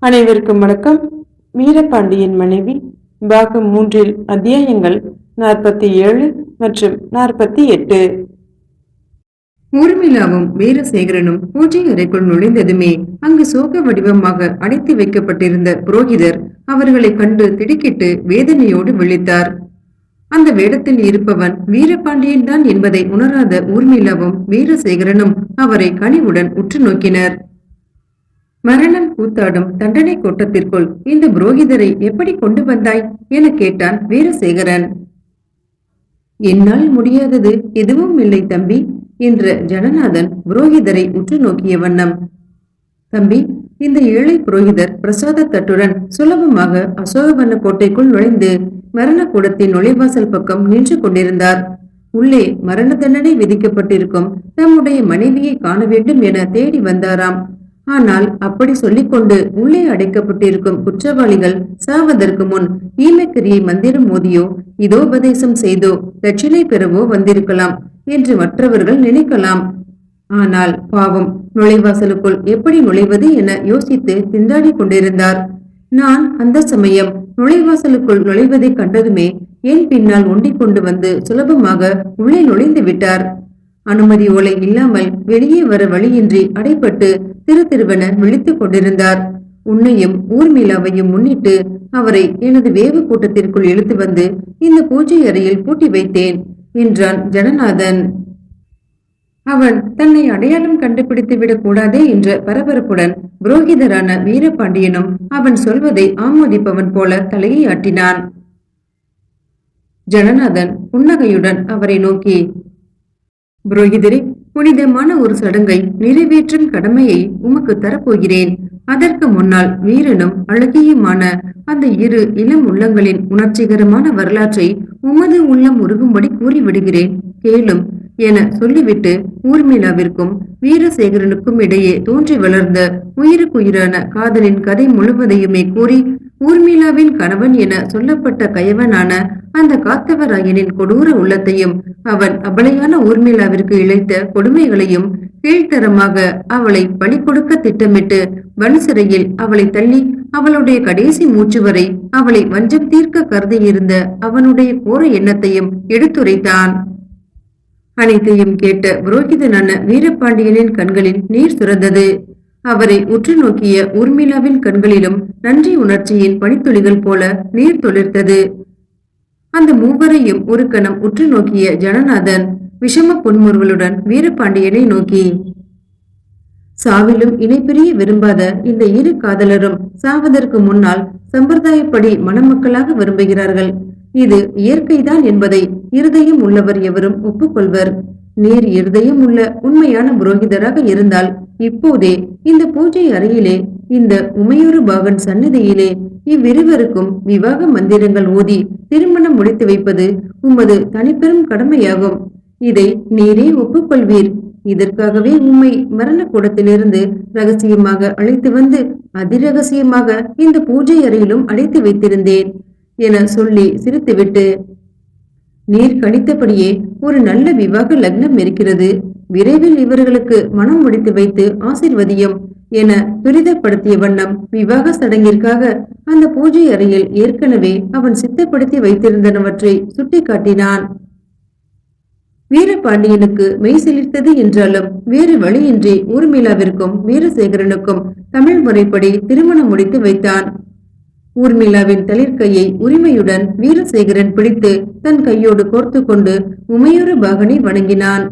அனைவருக்கும் வணக்கம். வீரபாண்டியன் மனைவி பாகம் 3 அத்தியாயங்கள் 47 மற்றும் 48. ஊர்மிளாவும் வீரசேகரனும் பூஜை அறைக்குள் நுழைந்ததுமே அங்கு சோக வடிவமாக அடைத்து வைக்கப்பட்டிருந்த புரோகிதர் அவர்களை கண்டு திடுக்கிட்டு வேதனையோடு விழித்தார். அந்த வேடத்தில் இருப்பவன் வீரபாண்டியன் தான் என்பதை உணராத ஊர்மிளாவும் வீரசேகரனும் அவரை கனிவுடன் உற்று நோக்கினர். மரணம் கூத்தாடும் தண்டனை கோட்டத்திற்குள் இந்த புரோகிதரை எப்படி கொண்டு வந்தாய் என கேட்டான் வீரசேகரன். என்னால் முடியாதது எதுவும் இல்லை தம்பி என்ற ஜனநாதன் புரோகிதரை உற்று நோக்கிய வண்ணம், தம்பி, இந்த ஏழை புரோகிதர் பிரசாத தட்டுடன் சுலபமாக அசோகவன கோட்டைக்குள் நுழைந்து மரண கூடத்தின் நுழைவாசல் பக்கம் நின்று கொண்டிருந்தார். உள்ளே மரண தண்டனை விதிக்கப்பட்டிருக்கும் தம்முடைய மனைவியை காண வேண்டும் என தேடி வந்தாராம். ஆனால் அப்படி சொல்லிக்கொண்டு உள்ளே அடைக்கப்பட்டிருக்கும் குற்றவாளிகள் சாவதற்கு முன் ஈமக்கிரியை மந்திரம் மோதியோ இதோபதேசம் செய்தோ தட்சிணை பெறவோ வந்திருக்கலாம் என்று மற்றவர்கள் நினைக்கலாம். ஆனால் பாவம், நுழைவாசலுக்குள் எப்படி நுழைவது என யோசித்து திண்டாடி கொண்டிருந்தார். நான் அந்த சமயம் நுழைவாசலுக்குள் நுழைவதை கண்டதுமே என் பின்னால் ஒண்டிக் கொண்டு வந்து சுலபமாக உள்ளே நுழைந்து விட்டார். அனுமதி ஓலை இல்லாமல் வெளியே வர வழியின்றி அடைப்பட்டு திருவென விழித்துக் கொண்டிருந்தார். உன்னையும் ஊர்மிளாவையும் முன்னிட்டு அவரை எனது வேவு கூட்டத்திற்குள் இழுத்து வந்து இந்த பூஜை அறையில் பூட்டி வைத்தேன் என்றான் ஜனநாதன். அவன் தன்னை அடையாளம் கண்டுபிடித்து விடக் கூடாதே என்ற பரபரப்புடன் புரோகிதரான வீரபாண்டியனும் அவன் சொல்வதை ஆமோதிப்பவன் போல தலையை ஆட்டினான். ஜனநாதன் புன்னகையுடன் அவரை நோக்கி, புரோகிதரே, புனிதமான ஒரு சடங்கை நிறைவேற்றும் கடமையை உமக்கு தரப்போகிறேன். அதற்கு முன்னால் வீரனும் அழகியுமான அந்த இரு இளம் உள்ளங்களின் உணர்ச்சிகரமான வரலாற்றை உமது உள்ளம் உருகும்படி கூறிவிடுகிறேன், கேளும் என சொல்லிவிட்டு ஊர்மிளாவிற்கும் வீரசேகரனுக்கும் இடையே தோன்றி வளர்ந்த உயிருக்குயிரான காதலின் கதை முழுவதையுமே கூறி ஊர்மிளாவின் கணவன் என சொல்லப்பட்ட கயவனான அந்த காத்தவராயனின் கொடூர உள்ளத்தையும் அவன் அபலையான ஊர்மிளாவிற்கு இழைத்த கொடுமைகளையும் கீழ்த்தரமாக அவளை பலி கொடுக்க திட்டமிட்டு வன் சிறையில் அவளை தள்ளி அவளுடைய கடைசி மூச்சு வரை அவளை வஞ்சம் தீர்க்க கருதியிருந்த அவனுடைய கோர எண்ணத்தையும் எடுத்துரைத்தான். அனைத்தையும் கேட்ட புரோகிதனான வீரபாண்டியனின் கண்களில் நீர் சுரந்தது. அவரை உற்று நோக்கிய ஊர்மிளாவின் கண்களிலும் நன்றி உணர்ச்சியின் பனித்துளிகள் போல நீர் தொளிர்த்தது. அந்த மூவரையும் ஒரு கணம் உற்று நோக்கிய ஜனநாதன் விஷம புன்முறுவலுடன் வீரபாண்டியனை நோக்கி, சாவிலும் இணைப்பிரிய விரும்பாத இந்த இரு காதலரும் சாவதற்கு முன்னால் சம்பிரதாயப்படி மணமக்களாக விரும்புகிறார்கள். இது இயற்கைதான் என்பதை இருதயம் உள்ளவர் எவரும் ஒப்புக்கொள்வர். நீர் இருதயம் உள்ள உண்மையான புரோகிதராக இருந்தால் இப்போதே இந்த பூஜை அறையிலே, இந்த உமையொரு பாகன் சந்நிதியிலே இவ்விருவருக்கும் விவாக மந்திரங்கள் ஓதி திருமணம் முடித்து வைப்பது உமது தனிப்பெரும் கடமையாகும். இதை நீரே ஒப்புக்கொள்வீர். இதற்காகவே உம்மை மரண கூடத்திலிருந்து ரகசியமாக அழைத்து வந்து அதிரகசியமாக இந்த பூஜை அறையிலும் அழைத்து வைத்திருந்தேன் என சொல்லி சிரித்துவிட்டு, நீர் கணித்தபடியே ஒரு நல்ல விவாக லக்னம் இருக்கிறது. விரைவில் இவர்களுக்கு மனம் முடித்து வைத்து ஆசிர்வதியும் என துரிதப்படுத்திய வண்ணம் விவாக சடங்கிற்காக அந்த பூஜை அறையில் ஏற்கனவே அவன் சித்தப்படுத்தி வைத்திருந்தனவற்றை சுட்டிக்காட்டினான். வீரபாண்டியனுக்கு மெய் சிலிர்த்தது என்றாலும் வேறு வழியின்றி ஊர்மிளாவிற்கும் வீரசேகரனுக்கும் தமிழ் முறைப்படி திருமணம் முடித்து வைத்தான். ஊர்மிளாவின் தளிர்கையை உரிமையுடன் வீரசேகரன் பிடித்து தன் கையோடு கோர்த்து கொண்டு உமையொரு பாகனை வணங்கினான்.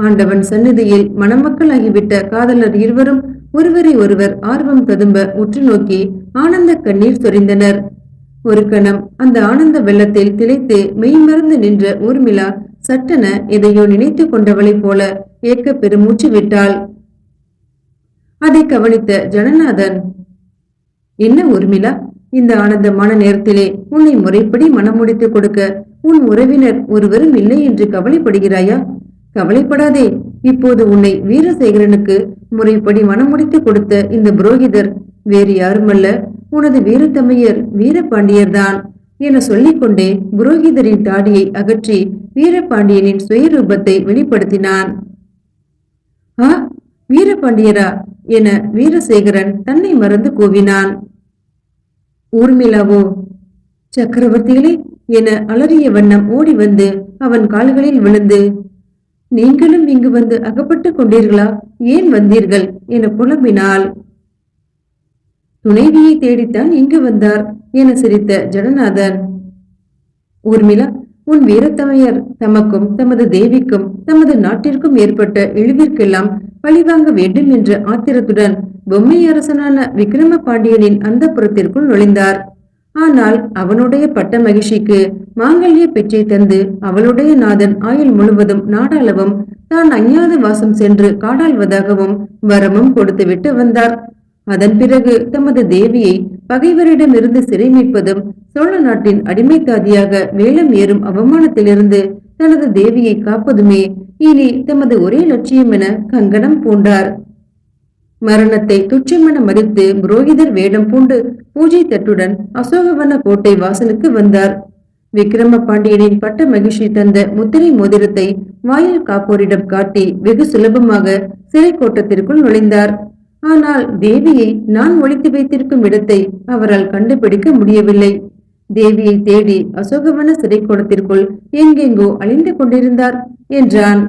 ஆண்டவன் சந்நிதியில் மணமக்களாகிவிட்ட காதலர் இருவரும் ஒருவரை ஒருவர் ஆர்வம் ததும்ப உற்று நோக்கி ஆனந்த கண்ணீர் சொரிந்தனர். ஒரு கணம் அந்த ஆனந்த வெள்ளத்தில் திளைத்து மெய்மறந்து நின்ற ஊர்மிளா சட்டென எதையோ நினைத்து கொண்டவளைப் போல ஏக்க பெருமூச்சு விட்டாள். அதை கவனித்த ஜனநாதன், என்ன ஊர்மிளா, இந்த ஆனந்தமான நேரத்திலே உன்னை முறைப்படி மனம் முடித்து கொடுக்க உன் உறவினர் ஒருவரும் இல்லை என்று கவலைப்படுகிறாயா? கவலைப்படாதே. இப்போது உன்னை வீரசேகரனுக்கு முறைப்படி மனம் முடித்து கொடுத்த இந்த புரோகிதர் வேறு யாருமல்ல, உனது வீரத்தமையர் வீரபாண்டியர்தான் என சொல்லிக்கொண்டே புரோகிதரின் தாடியை அகற்றி வீரபாண்டியனின் சுயரூபத்தை வெளிப்படுத்தினான். ஆ, வீரபாண்டியரா என வீரசேகரன் தன்னை மறந்து கூவினான். ஊர்மிளாவோ சக்கரவர்த்திகளே என அலறிய வண்ணம் ஓடி வந்து அவன் கால்களில் விழுந்து, நீங்களும் இங்கு வந்து அகப்பட்டுக் கொண்டீர்களா? ஏன் வந்தீர்கள் என புலம்பினாள். துணைவியை தேடித்தான் இங்கு வந்தார் என சிரித்த ஜனநாதன், ஊர்மிளா, உன் வீரத்தமையர் தமக்கும் தமது தேவிக்கும் தமது நாட்டிற்கும் ஏற்பட்ட இழிவிற்கெல்லாம் பழிவாங்க வேண்டும் என்ற ஆத்திரத்துடன் பொம்மை அரசனான விக்ரம பாண்டியனின் அந்த புறத்திற்குள் நுழைந்தார். ஆனால் அவனுடைய பட்ட மகிழ்ச்சிக்கு மாங்கல்ய பெற்றை தந்து அவளுடைய நாதன் ஆயுள் முழுவதும் நாடாளவும் தான் அஞ்ஞாத வாசம் சென்று காடாள்வதாகவும் வரமும் கொடுத்துவிட்டு வந்தார். அதன் பிறகு தமது தேவியை பகைவரிடமிருந்து சிறை மீட்பதும் சோழ நாட்டின் அடிமைத்தாதியாக வேலம் ஏறும் அவமானத்திலிருந்து தனது தேவியை காப்பதுமே இனி தமது ஒரே லட்சியம் என கங்கணம் பூண்டார். மரணத்தை துச்சமென மதித்து புரோகிதர் வேடம் பூண்டு பூஜை தட்டுடன் அசோகவன கோட்டை வாசலுக்கு வந்தார். விக்ரம பாண்டியனின் பட்ட மகிழ்ச்சி தந்த முத்திரை மோதிரத்தை வாயில் காப்போரிடம் காட்டி வெகு சுலபமாக சிறை கோட்டத்திற்குள் நுழைந்தார். ஆனால் தேவியை நான் ஒளித்து வைத்திருக்கும் இடத்தை அவரால் கண்டுபிடிக்க முடியவில்லை. தேவியை தேடி அசோகவன சிறை கோட்டத்திற்குள் எங்கெங்கோ அழிந்து கொண்டிருந்தார் என்றான்.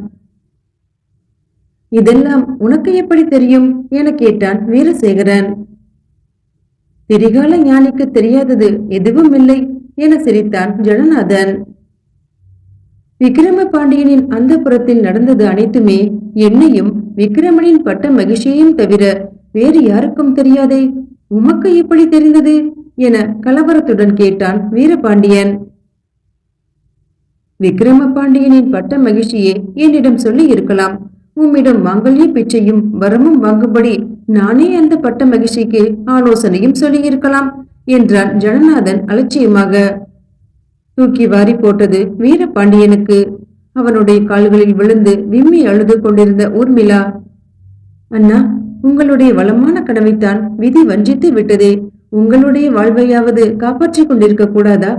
இதெல்லாம் உனக்கு எப்படி தெரியும் என கேட்டான் வீரசேகரன். திரிகால ஞானிக்கு தெரியாதது எதுவும் இல்லை என சிரித்தான் ஜனநாதன். விக்ரம பாண்டியனின் அந்த புறத்தில் நடந்தது அனைத்துமே என்னையும் விக்ரமனின் பட்ட மகிழ்ச்சியையும் தவிர வேறு யாருக்கும் தெரியாதே, உமக்கு எப்படி தெரிந்தது என கலவரத்துடன் கேட்டான் வீரபாண்டியன். விக்ரம பாண்டியனின் பட்ட மகிழ்ச்சியே என்னிடம் சொல்லி இருக்கலாம். உம்மிடம் மாங்கல்ய பிச்சையும் வரமும் வாங்கும்படி நானே அந்த பட்ட மகிழ்ச்சிக்கு ஆலோசனையும் சொல்லியிருக்கலாம் என்றான் ஜனநாதன் அலட்சியமாக. தூக்கி வாரி போட்டது வீரபாண்டியனுக்கு. அவனுடைய கால்களில் விழுந்து விம்மி அழுது கொண்டிருந்த ஊர்மிளா, அண்ணா, உங்களுடைய வளமான கனவைத்தான் விதி வஞ்சித்து விட்டதே. உங்களுடைய வாழ்வையாவது காப்பாற்றிக் கொண்டிருக்க கூடாதா?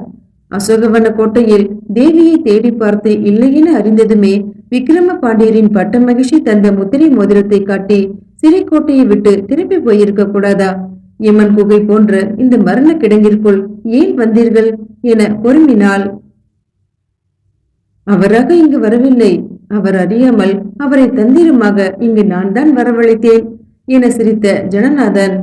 அசோகவன கோட்டையில் தேவியை தேடி பார்த்து இல்லையென அறிந்ததுமே விக்ரம பாண்டியரின் பட்ட மகிழ்ச்சி தந்த முத்திரை மோதிரத்தை காட்டி சிறை கோட்டையை விட்டு திரும்பி போயிருக்க கூடாதா? யமன் குகை போன்ற இந்த மரண கிடங்கிற்குள் ஏன் வந்தீர்கள் என பொறுமினாள். அவராக இங்கு வரவில்லை. அவர் அறியாமல் அவரை தந்திரமாக இங்கு நான் தான் வரவழைத்தேன் என சிரித்த ஜனநாதன்,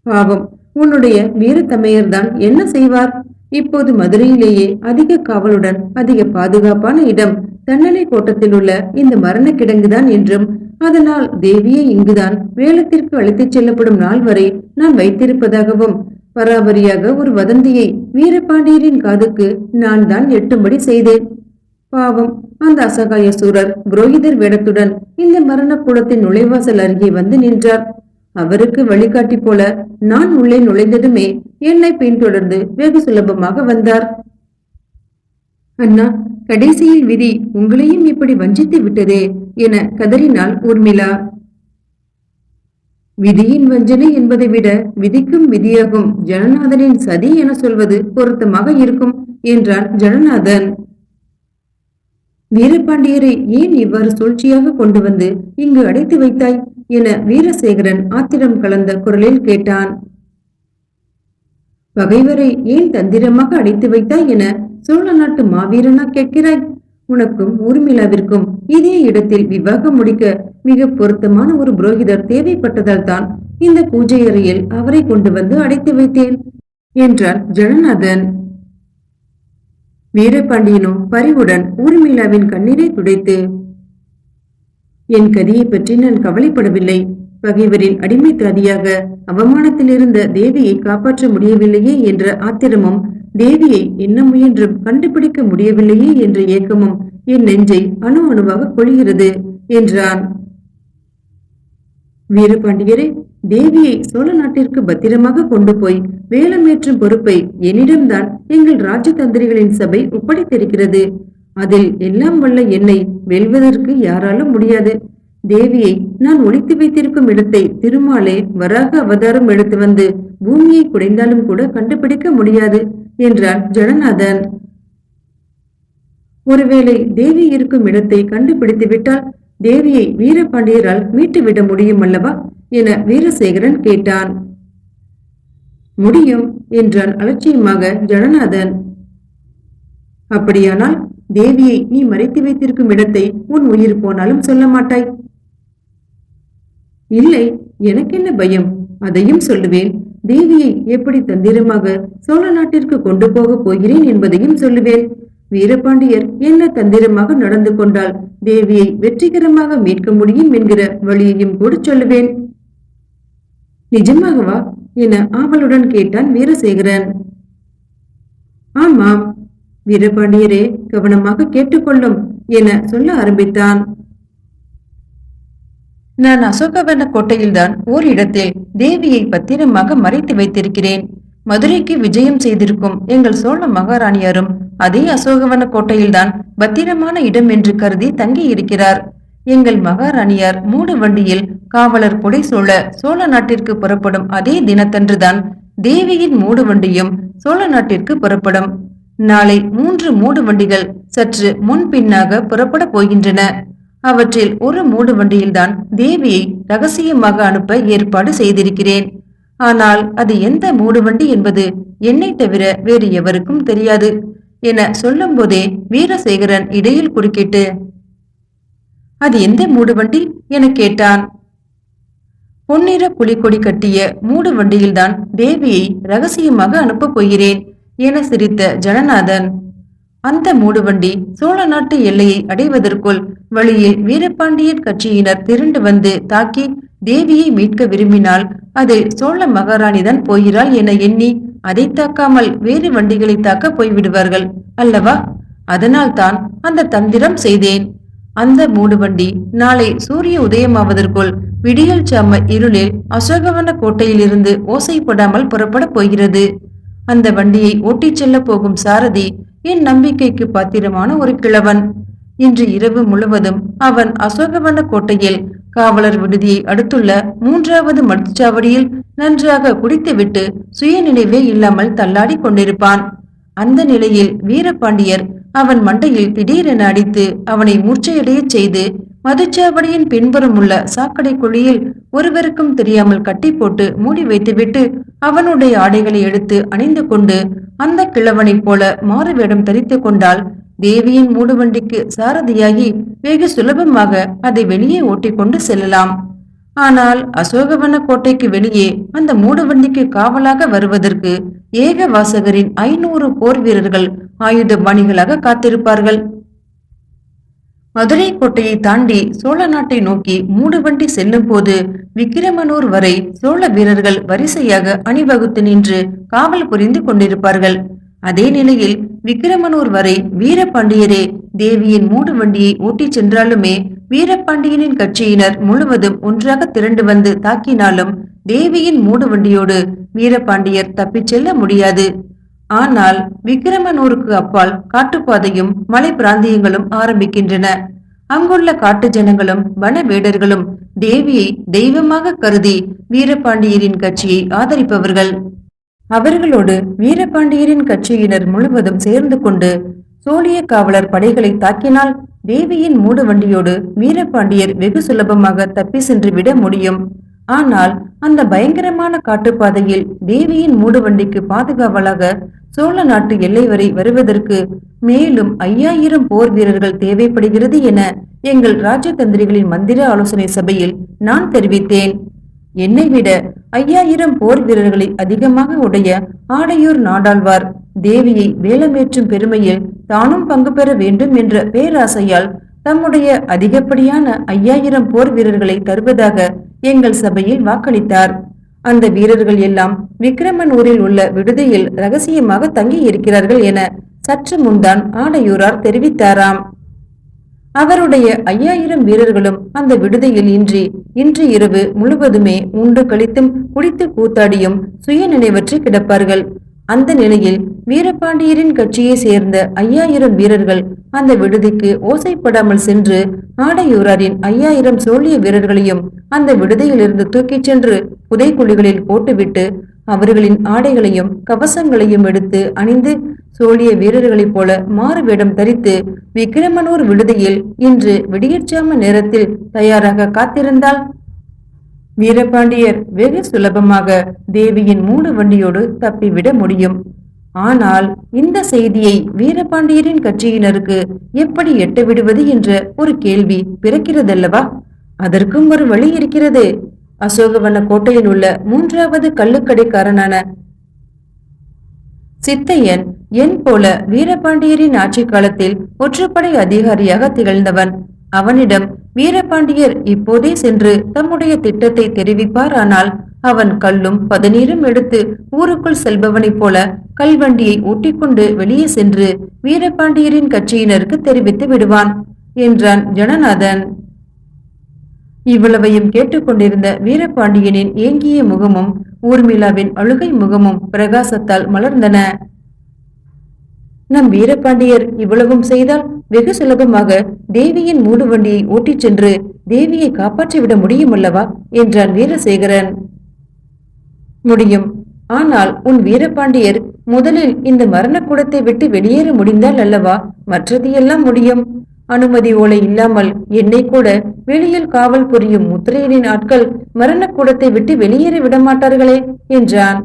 பாவம், உன்னுடைய வீரத்தமையர்தான் என்ன செய்வார்? இப்போது மதுரையிலேயே அதிக காவலுடன் அதிக பாதுகாப்பான இடம் தன்னலை கோட்டத்தில் உள்ள இந்த மரண கிடங்குதான் என்றும், அதனால் தேவியை இங்குதான் வேலத்திற்கு அழைத்துச் செல்லப்படும் நாள் வரை நான் வைத்திருப்பதாகவும் பராபரியாக ஒரு வதந்தியை வீரபாண்டியரின் காதுக்கு நான் தான் எட்டும்படி செய்தேன். பாவம், அந்த அசகாய சூரர் புரோகிதர் வேடத்துடன் இந்த மரண கூடத்தின் நுழைவாசல் அருகே வந்து நின்றார். அவருக்கு வழிகாட்டி போல நான் உள்ளே நுழைந்ததுமே என்னை பின்தொடர்ந்து வெகு சுலபமாக வந்தார். அண்ணா, கடைசியில் விதி உங்களையும் இப்படி வஞ்சித்து விட்டதே என கதறினாள் ஊர்மிளா. விதியின் வஞ்சனை என்பதை விட விதிக்கும் விதியாகும் ஜனநாதனின் சதி என சொல்வது பொருத்தமாக இருக்கும் என்றான் ஜனநாதன். வீரபாண்டியரை ஏன் இவ்வாறு சூழ்ச்சியாக கொண்டு வந்து இங்கு அடைத்து வைத்தாய் என வீரசேகரன் ஆத்திரம் கலந்த குரலில் கேட்டான். பகைவரை ஏன் தந்திரமாக அடைத்து வைத்தாய் என சோழ நாட்டு மாவீரனா கேட்கிறாய்? உனக்கும் ஊர்மிளாவிற்கும் இதே இடத்தில் விவாகம் முடிக்க மிக பொருத்தமான ஒரு புரோகிதர் தேவைப்பட்டதால் தான் இந்த பூஜை அறையில் அவரை கொண்டு வந்து அடைத்து வைத்தேன் என்றான் ஜனநாதன். வீரபாண்டியனோ பரிவுடன் ஊர்மிளாவின் கண்ணீரை துடைத்து, என் கதியை பற்றி நான் கவலைப்படவில்லை. பகைவரின் அடிமைத்தாதியாக அவமானத்தில் இருந்த தேவியை காப்பாற்ற முடியவில்லையே என்ற ஆத்திரமும், தேவியை என்ன முயன்றும் கண்டுபிடிக்க முடியவில்லையே என்ற ஏக்கமும் என் நெஞ்சை அணு அணுவாக கொள்கிறது என்றான். வீரபாண்டியரே, தேவியை சோழ நாட்டிற்கு பத்திரமாக கொண்டு போய் வேலமேற்றும் பொறுப்பை என்னிடம்தான் எங்கள் ராஜதந்திரிகளின் சபை ஒப்படைத்திருக்கிறது. அதில் எல்லாம் வல்ல என்னை வெல்வதற்கு யாராலும் முடியாது. தேவியை நான் ஒளித்து வைத்திருக்கும் இடத்தை திருமாலே வராக அவதாரம் எடுத்து வந்து பூமியை குடைந்தாலும் கூட கண்டுபிடிக்க முடியாது என்றான் ஜனநாதன். ஒருவேளை தேவி இருக்கும் இடத்தை கண்டுபிடித்து விட்டால் தேவியை வீரபாண்டியரால் மீட்டுவிட முடியும் அல்லவா என வீரசேகரன் கேட்டான். முடியும் என்றான் அலட்சியமாக ஜனநாதன். அப்படியானால் தேவியை நீ மறைத்து வைத்திருக்கும் இடத்தை உன் உயிர் போனாலும் சொல்ல மாட்டாய். இல்லை, எனக்கென்ன பயம், அதையும் சொல்லுவேன். தேவியை எப்படி தந்திரமாக சோழ நாட்டிற்கு கொண்டு போக போகிறேன் என்பதையும் சொல்லுவேன். வீரபாண்டியர் என்ன தந்திரமாக நடந்து கொண்டால் தேவியை வெற்றிகரமாக மீட்க முடியும் என்கிற வழியையும் கூட சொல்லுவேன். நிஜமாகவா என ஆவலுடன் கேட்டான் வீரசேகரன். ஆமாம், வீரபாண்டியரே கவனமாக கேட்டுக்கொள்ளும் என சொல்ல ஆரம்பித்தான். நான் அசோகவன கோட்டையில்தான் ஓரிடத்தில் தேவியை பத்திரமாக மறைத்து வைத்திருக்கிறேன். மதுரைக்கு விஜயம் செய்திருக்கும் எங்கள் சோழ மகாராணியாரும் அதே அசோகவன கோட்டையில்தான் பத்திரமான இடம் என்று கருதி தங்கி இருக்கிறார். எங்கள் மகாராணியார் மூடு வண்டியில் காவலர் புடை சோழ நாட்டிற்கு புறப்படும் அதே தினத்தன்றுதான் தேவியின் மூடு வண்டியும் சோழ நாட்டிற்கு புறப்படும். நாளை 3 மூடு வண்டிகள் சற்று முன்பின்னாக புறப்பட போகின்றன. அவற்றில் ஒரு மூடு வண்டியில்தான் தேவியை ரகசியமாக அனுப்ப ஏற்பாடு செய்திருக்கிறேன். ஆனால் அது எந்த மூடு வண்டி என்பது என்னை தவிர வேறு எவருக்கும் தெரியாது என சொல்லும் போதே வீரசேகரன் இடையில் குறுக்கிட்டு, அது எந்த மூடு வண்டி என கேட்டான். பொன்னிற புலிக்கொடி கட்டிய மூடு வண்டியில்தான் தேவியை ரகசியமாக அனுப்பப் போகிறேன் என சிரித்த ஜனநாதன், அந்த மூடுவண்டி சோழ நாட்டு எல்லையை அடைவதற்குள் வழியில் வீரபாண்டியன் கட்சியினர் திரண்டு வந்து தாக்கி தேவியை மீட்க விரும்பினால் அதில் சோழ மகாராணிதான் போகிறாள் என எண்ணி அதை தாக்காமல் வேறு வண்டிகளை தாக்க போய்விடுவார்கள் அல்லவா? அதனால் தான் அந்த தந்திரம் செய்தேன். அந்த மூடுவண்டி நாளை சூரிய உதயமாவதற்குள் விடியல் சாம இருளில் அசோகவன கோட்டையிலிருந்து ஓசைப்படாமல் புறப்பட போகிறது. அந்த வண்டியை ஓட்டிச் செல்ல போகும் சாரதி என் நம்பிக்கைக்கு பாத்திரமான ஒரு கிழவன். இன்று இரவு முழுவதும் அவன் அசோகவன கோட்டையில் காவலர் விடுதியை அடுத்துள்ள 3வது மடுச்சாவடியில் நன்றாக குடித்துவிட்டு சுயநினைவே இல்லாமல் தள்ளாடி கொண்டிருப்பான். அந்த நிலையில் வீரபாண்டியர் அவன் மண்டையில் திடீரென அடித்து அவனை மூர்ச்சையடைய செய்து மதுச்சாவடியின் பின்புறம் உள்ள சாக்கடை குழியில் ஒருவருக்கும் தெரியாமல் கட்டி போட்டு மூடி வைத்துவிட்டு அவனுடைய ஆடைகளை எடுத்து அணிந்து கொண்டு அந்த கிழவனைப் போல மாறு வேடம் தரித்து கொண்டால் தேவியின் மூடுவண்டிக்கு சாரதியாகி வெகு சுலபமாக அதை வெளியே ஓட்டிக்கொண்டு செல்லலாம். ஆனால் அசோகவன கோட்டைக்கு வெளியே அந்த மூடுவண்டிக்கு காவலாக வருவதற்கு ஏகவாசகரின் 500 போர் வீரர்கள் ஆயுத பாணிகளாக காத்திருப்பார்கள். மதுரை கோட்டையை தாண்டி சோழ நாட்டை நோக்கி மூடுவண்டி செல்லும் போது விக்கிரமனூர் வரை சோழ வீரர்கள் வரிசையாக அணிவகுத்து நின்று காவல் புரிந்து கொண்டிருப்பார்கள். அதே நிலையில் விக்கிரமனூர் வரை வீரபாண்டியரே தேவியின் மூடு வண்டியை ஓட்டிச் சென்றாலுமே வீரபாண்டியனின் கட்சியினர் முழுவதும் ஒன்றாக திரண்டு வந்து தாக்கினாலும் தேவியின் மூடு வண்டியோடு வீரபாண்டியர் தப்பிச் செல்ல முடியாது. ஆனால் விக்கிரமனூருக்கு அப்பால் காட்டுப்பாதையும் மலை பிராந்தியங்களும் ஆரம்பிக்கின்றன. அங்குள்ள காட்டு ஜனங்களும் வன வேடர்களும் தேவியை தெய்வமாக கருதி வீரபாண்டியரின் கட்சியை ஆதரிப்பவர்கள். அவர்களோடு வீரபாண்டியரின் கட்சியினர் முழுவதும் சேர்ந்து கொண்டு சோழிய காவலர் படைகளை தாக்கினால் தேவியின் மூடு வண்டியோடு வீரபாண்டியர் வெகு சுலபமாக தப்பி சென்று விட முடியும். ஆனால் அந்த பயங்கரமான காட்டுப்பாதையில் தேவியின் மூடு வண்டிக்கு பாதுகாவலாக சோழ நாட்டு எல்லை வரை வருவதற்கு மேலும் 5000 போர் வீரர்கள் தேவைப்படுகிறது என எங்கள் ராஜதந்திரிகளின் மந்திர ஆலோசனை சபையில் நான் தெரிவித்தேன். என்னை விட 5000 போர் வீரர்களை அதிகமாக உடைய ஆடையூர் நாடாழ்வார் தேவியை வேலமேற்றும் பெருமையில் தானும் பங்கு பெற வேண்டும் என்ற பேராசையால் தம்முடைய அதிகப்படியான 5000 போர் வீரர்களை தருவதாக எங்கள் சபையில் வாக்களித்தார். அந்த வீரர்கள் எல்லாம் விக்கிரமனூரில் உள்ள விடுதியில் ரகசியமாக தங்கி இருக்கிறார்கள் என சற்று முன்தான் ஆடையூரார் தெரிவித்தாராம். அவருடைய 5000 வீரர்களும் அந்த விடுதியில் இன்று இரவு முழுவதுமே உண்டு கழித்தும் குடித்து கூத்தாடியும் சுய நினைவற்று கிடப்பார்கள். அந்த நிலையில் வீரபாண்டியரின் கட்சியை சேர்ந்த 5000 வீரர்கள் அந்த விடுதிக்கு ஓசைப்படாமல் சென்று ஆடையூராரின் 5000 சோழிய வீரர்களையும் அந்த விடுதியிலிருந்து தூக்கிச் சென்று புதைக்குழிகளில் போட்டுவிட்டு அவர்களின் ஆடைகளையும் கவசங்களையும் எடுத்து அணிந்து சோழிய வீரர்களைப் போல மாறு வேடம் தரித்து விக்கிரமனூர் விடுதியில் இன்று விடியற்சாம நேரத்தில் தயாராக காத்திருந்தால் வீரபாண்டியர் வெகு சுலபமாக தேவியின் மூடு வண்டியோடு தப்பிவிட முடியும். ஆனால் இந்த செய்தியை வீரபாண்டியரின் கட்சியினருக்கு எப்படி எட்ட விடுவது என்ற ஒரு கேள்வி பிறக்கிறதல்லவா? அதற்கும் ஒரு வழி இருக்கிறது. அசோகவன கோட்டையில் உள்ள 3வது கள்ளுக்கடைக்காரனான சித்தையன் என் போல வீரபாண்டியரின் ஆட்சி காலத்தில் ஒற்றுப்படை அதிகாரியாக திகழ்ந்தவன். அவனிடம் வீரபாண்டியர் இப்போதே சென்று தம்முடைய திட்டத்தை தெரிவிப்பார். ஆனால் அவன் கல்லும் பதநீரும் எடுத்து ஊருக்குள் செல்பவனைப் போல கல்வண்டியை ஓட்டிக்கொண்டு வெளியே சென்று வீரபாண்டியரின் கட்சியினருக்கு தெரிவித்து விடுவான் என்றான் ஜனநாதன். இவ்வளவையும் கேட்டுக்கொண்டிருந்த வீரபாண்டியனின் ஏங்கிய முகமும் ஊர்மிளாவின் அழுகை முகமும் பிரகாசத்தால் மலர்ந்தன. நம் வீரபாண்டியர் இவ்வளவும் செய்தால் வெகு சுலபமாக தேவியின் மூடு வண்டியை ஓட்டிச் சென்று தேவியை காப்பாற்றிவிட முடியும் அல்லவா என்றான் வீரசேகரன். முடியும். ஆனால் உன் வீரபாண்டியர் முதலில் இந்த மரணக்கூடத்தை விட்டு வெளியேற முடிந்தால் அல்லவா மற்றது எல்லாம் முடியும். அனுமதி ஓலை இல்லாமல் என்னை கூட வெளியில் காவல் புரியும் முத்திரையனின் ஆட்கள் மரணக்கூடத்தை விட்டு வெளியேற விடமாட்டார்களே என்றான்.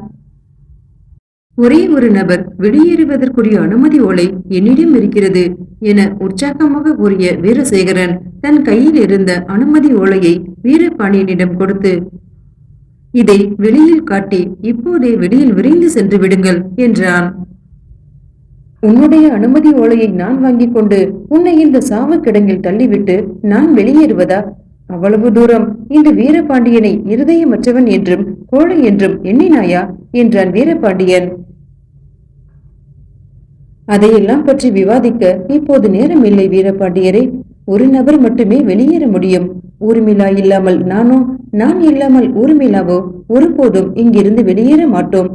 ஒரே ஒரு நபர் வெளியேறுவதற்குரிய அனுமதி ஓலை என்னிடம் இருக்கிறது என உற்சாகமாக கூறிய வீரசேகரன் தன் கையில் இருந்த அனுமதி ஓலையை வீரபாண்டியனிடம் கொடுத்து, இதை வெளியில் காட்டி இப்போதே வெளியில் விரைந்து சென்று விடுங்கள் என்றான். உன்னுடைய அனுமதி ஓலையை நான் வாங்கிக் கொண்டு உன்னை இந்த சாவு கிடங்கில் தள்ளிவிட்டு நான் வெளியேறுவதா? அவ்வளவு தூரம் இந்த வீரபாண்டியனை இருதயமற்றவன் என்றும் கோழை என்றும் எண்ணினாயா என்றான் வீரபாண்டியன். அதையெல்லாம் பற்றி விவாதிக்க இப்போது நேரம் இல்லை வீரபாண்டியரே. ஒரு நபர் மட்டுமே வெளியேற முடியும். ஊர்மிளா இல்லாமல் நானோ, நான் இல்லாமல் ஊர்மிளாவோ ஒருபோதும் இங்கிருந்து வெளியேற மாட்டோம்.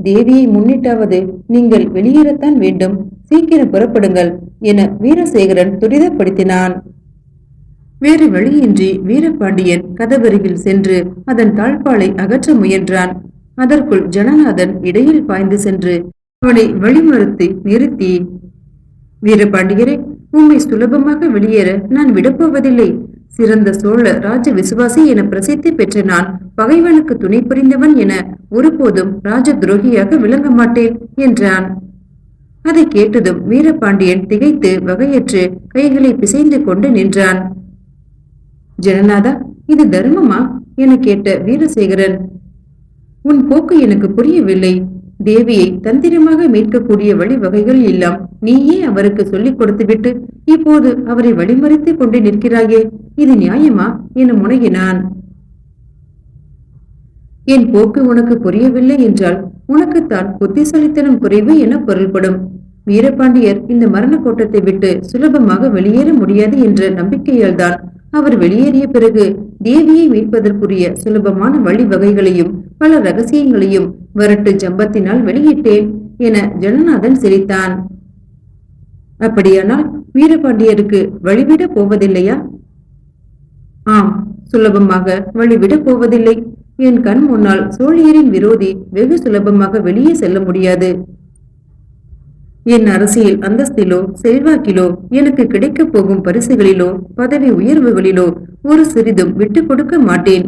தேவியை முன்னிட்டாவது நீங்கள் வெளியேறத்தான் வேண்டும். சீக்கிரம் புறப்படுங்கள் என வீரசேகரன் துரிதப்படுத்தினான். வேறு வழியின்றி வீரபாண்டியன் கதவருகில் சென்று அதன் தாழ்பாலை அகற்ற முயன்றான். அதற்குள் ஜனநாதன் இடையில் பாய்ந்து சென்று அவனை வழிமறுத்து நிறுத்தி, வீரபாண்டியரே, உம்மை சுலபமாக வெளியேற நான் விடப்போவதில்லை. சிறந்த சோழ ராஜ விசுவாசி என பிரசித்தி பெற்ற நான் பகைவனுக்கு துணை புரிந்தவன் என ஒருபோதும் ராஜ துரோகியாக விளங்க மாட்டேன் என்றான். அதை கேட்டதும் வீரபாண்டியன் திகைத்து வகையற்று கைகளை பிசைந்து கொண்டு நின்றான். ஜனநாதா, இது தர்மமா என கேட்ட வீரசேகரன், உன் போக்கு எனக்கு புரியவில்லை. தேவியை தந்திரமாக மீட்கக்கூடிய வழிவகைகள் எல்லாம் நீயே அவருக்கு சொல்லிக் கொடுத்துவிட்டு இப்போது அவரை வழிமறித்துக் கொண்டு நிற்கிறாயே, இது நியாயமா என முனகினான். என் போக்கு உனக்கு புரியவில்லை என்றால் உனக்குத்தான் புத்திசாலித்தனம் குறைவு என பொருள்படும். வீரபாண்டியர் இந்த மரண கோட்டத்தை விட்டு சுலபமாக வெளியேற முடியாது என்ற நம்பிக்கையால் தான் அவர் வெளியேறிய பிறகு தேவியை மீட்பதற்குரிய சுலபமான வழிவகைகளையும் பல ரகசியங்களையும் வரட்டு ஜம்பத்தினால் வெளியிட்டேன் என ஜனநாதன் சிரித்தான். அப்படியானால் வீரபாண்டியருக்கு வழிவிட போவதில்லையா? ஆம், சுலபமாக வழிவிட போவதில்லை. என் கண் முன்னால் சோழியரின் விரோதி வெகு சுலபமாக வெளியே செல்ல முடியாது. என் அரசியல் அந்தஸ்திலோ செல்வாக்கிலோ எனக்கு கிடைக்கப் போகும் பரிசுகளிலோ பதவி உயர்வுகளிலோ ஒரு சிறிதும் விட்டு கொடுக்க மாட்டேன்.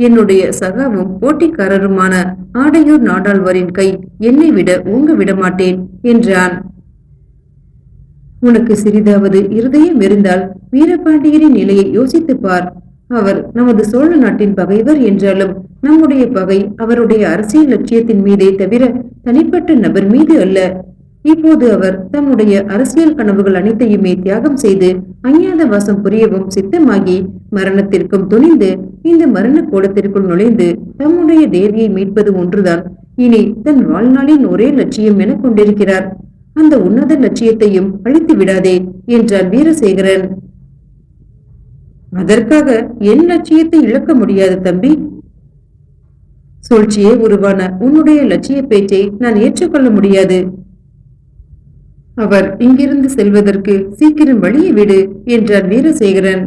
என்னுடைய சகாவும் போட்டிக்காரருமான ஆடையூர் நாடாழ்வாரின் கை என்னை விட ஓங்க விட மாட்டேன் என்றான். உனக்கு சிறிதாவது இருதயம் இருந்தால் வீரபாண்டியரின் நிலையை யோசித்து பார். அவர் நமது சோழ நாட்டின் பகைவர் என்றாலும் நம்முடைய பகை அவருடைய அரசியல் லட்சியத்தின் மீதே தவிர தனிப்பட்ட நபர் மீது அல்ல. இப்போது அவர் தம்முடைய அரசியல் கனவுகள் அனைத்தையுமே தியாகம் செய்து அஞ்ஞாத வாசம் புரியவும் சித்தமாகி மரணத்திற்கும் துணிந்து இந்த மரண கோலத்திற்குள் நுழைந்து தம்முடைய தேவியை மீட்பது ஒன்றுதான் இனி தன் வாழ்நாளின் ஒரே லட்சியம் என கொண்டிருக்கிறார். அந்த உன்னத லட்சியத்தையும் அழித்து விடாதே என்றான் வீரசேகரன். அதற்காக என் லட்சியத்தை இழக்க முடியாது தம்பி. சூழ்ச்சியே உருவான உன்னுடைய லட்சிய பேச்சை நான் ஏற்றுக்கொள்ள முடியாது. அவர் இங்கிருந்து செல்வதற்கு சீக்கிரம் வழியை விடு என்றார் வீரசேகரன்.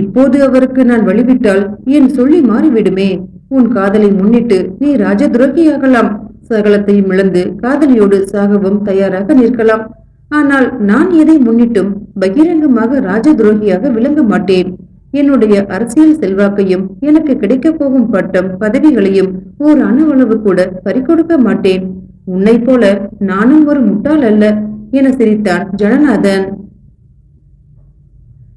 இப்போது அவருக்கு நான் வழிவிட்டால் என் சொல்லி மாறிவிடுமே. உன் காதலை முன்னிட்டு நீ ராஜ துரோகியாகலாம். சகலத்தையும் இழந்து காதலியோடு சாகவும் தயாராக நிற்கலாம். ஆனால் நான் எதை முன்னிட்டும் பகிரங்கமாக ராஜ துரோகியாக விளங்க மாட்டேன். என்னுடைய அரசியல் செல்வாக்கையும் எனக்கு கிடைக்கப் போகும் பட்டம் பதவிகளையும் ஓர் அணுவளவு கூட பறிகொடுக்க மாட்டேன். உன்னை போல நானும் ஒரு முட்டாள் அல்ல என சிரித்தான் ஜனநாதன்.